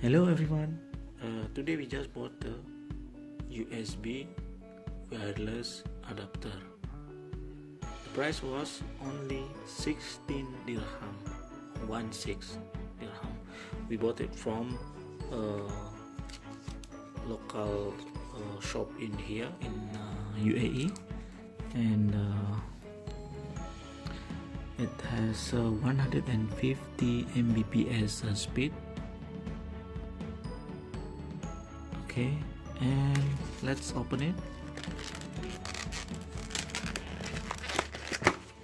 Hello everyone. Today we just bought the USB wireless adapter. The price was only 16 dirham, 16 dirham. We bought it from a local shop in here in UAE, and it has 150 Mbps speed. Okay, and let's open it.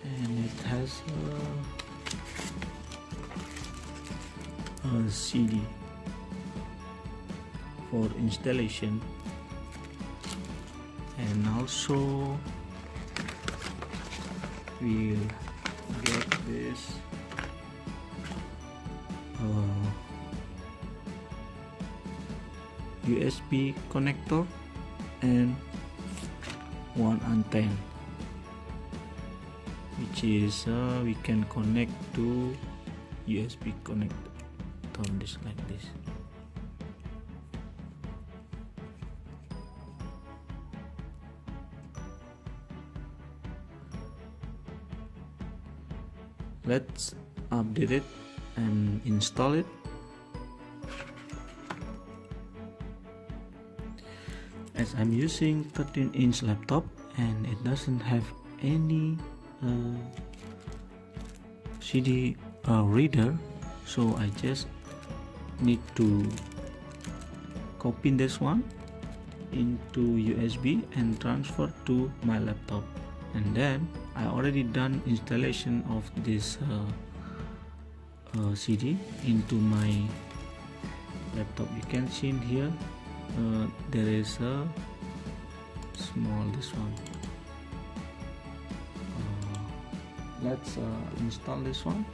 And it has a CD for installation, and also we'll get this USB connector and one antenna, which is we can connect to USB connector just like this. Let's update it and install it. As I'm using 13-inch laptop and it doesn't have any CD reader, so I just need to copy this one into USB and transfer to my laptop, and then I already done installation of this CD into my laptop. You can see in here there is a small this one. Let's install this one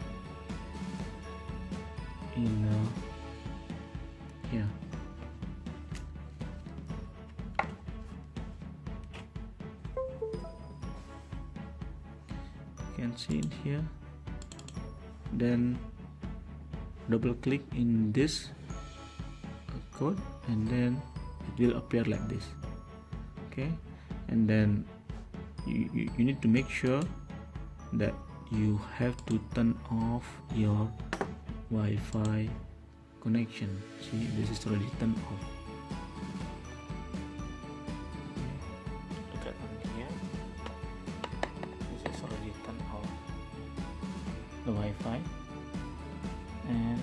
in here. You can see in here, then double click in this code and then it will appear like this. Okay, and then you need to make sure that you have to turn off your Wi-Fi connection. See, this is already turned off. Look at on here, this is already turned off the Wi-Fi, and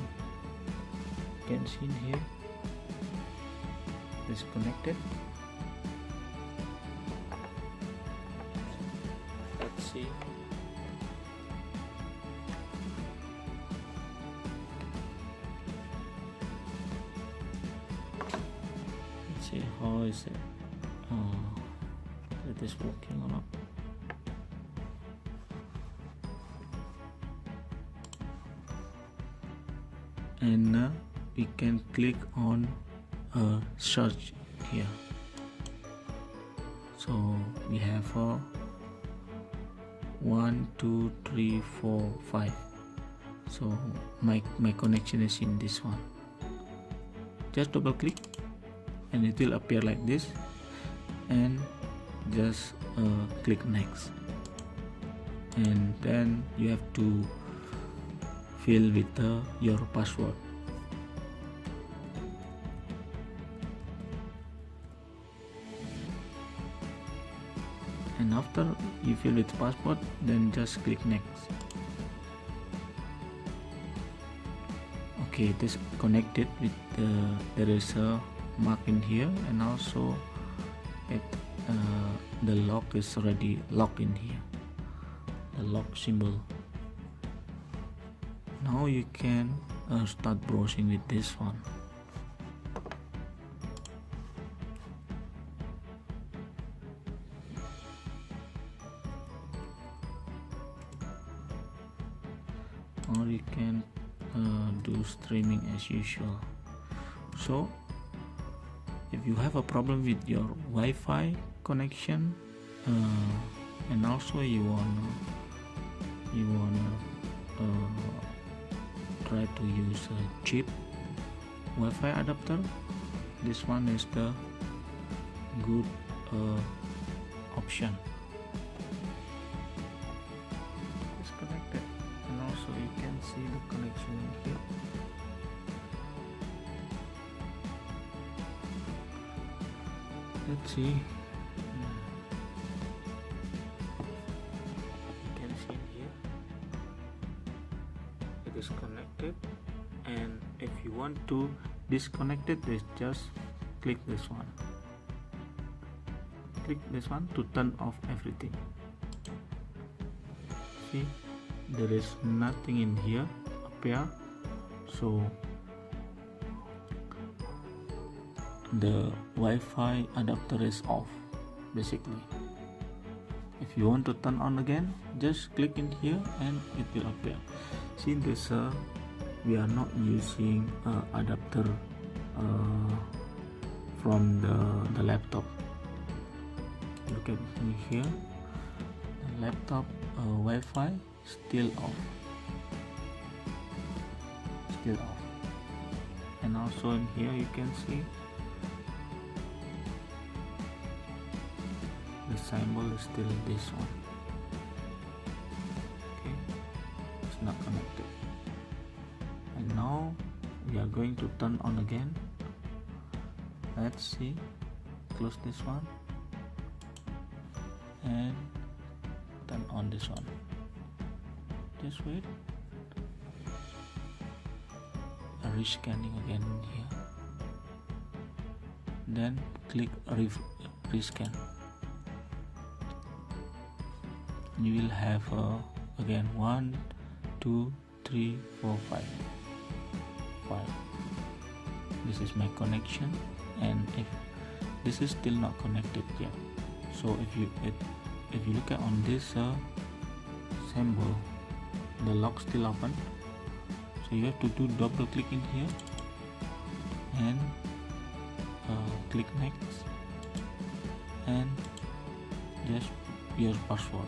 you can see in here disconnected. Let's see. Let's see how is it. It is working or not. And we can click on search here. So we have 1 2 3 4 5. So my connection is in this one. Just double click and it will appear like this, and just click next, and then you have to fill with your password. And after you fill with password, then just click next. Okay, it is connected with there is a mark in here, and also the lock is already locked in here, the lock symbol. Now you can start browsing with this one. Or you can do streaming as usual. So if you have a problem with your Wi-Fi connection, and also you wanna try to use a cheap Wi-Fi adapter, this one is the good option. It's connected, and also you can see the connection here. Let's see. You can see here it is connected, and if you want to disconnect it, just click this one. Click this one to turn off everything. See, there is nothing in here appear, so the Wi-Fi adapter is off basically. If you want to turn on again, just click in here and it will appear. See, this we are not using adapter from the laptop. Look at me here, the laptop Wi-Fi still off, and also in here you can see the symbol is still this one. Okay, it's not connected. And now we are going to turn on again. Let's see, close this one and turn on this one. Just wait. Rescanning again here, then click rescan. You will have again 1 2 3 4 5. This is my connection, and if this is still not connected yet, so if you look at on this symbol, the lock still open, so you have to do double click in here and click next and just your password.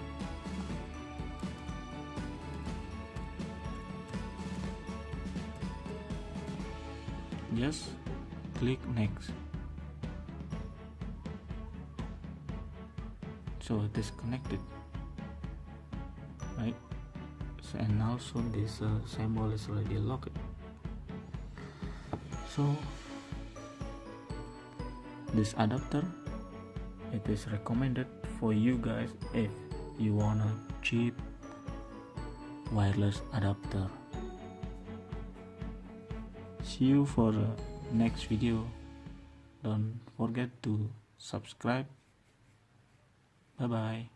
Just click next. So it is connected, right? So, and also this symbol is already locked. So this adapter, it is recommended for you guys if you want a cheap wireless adapter. See you for the next video. Don't forget to subscribe. Bye bye.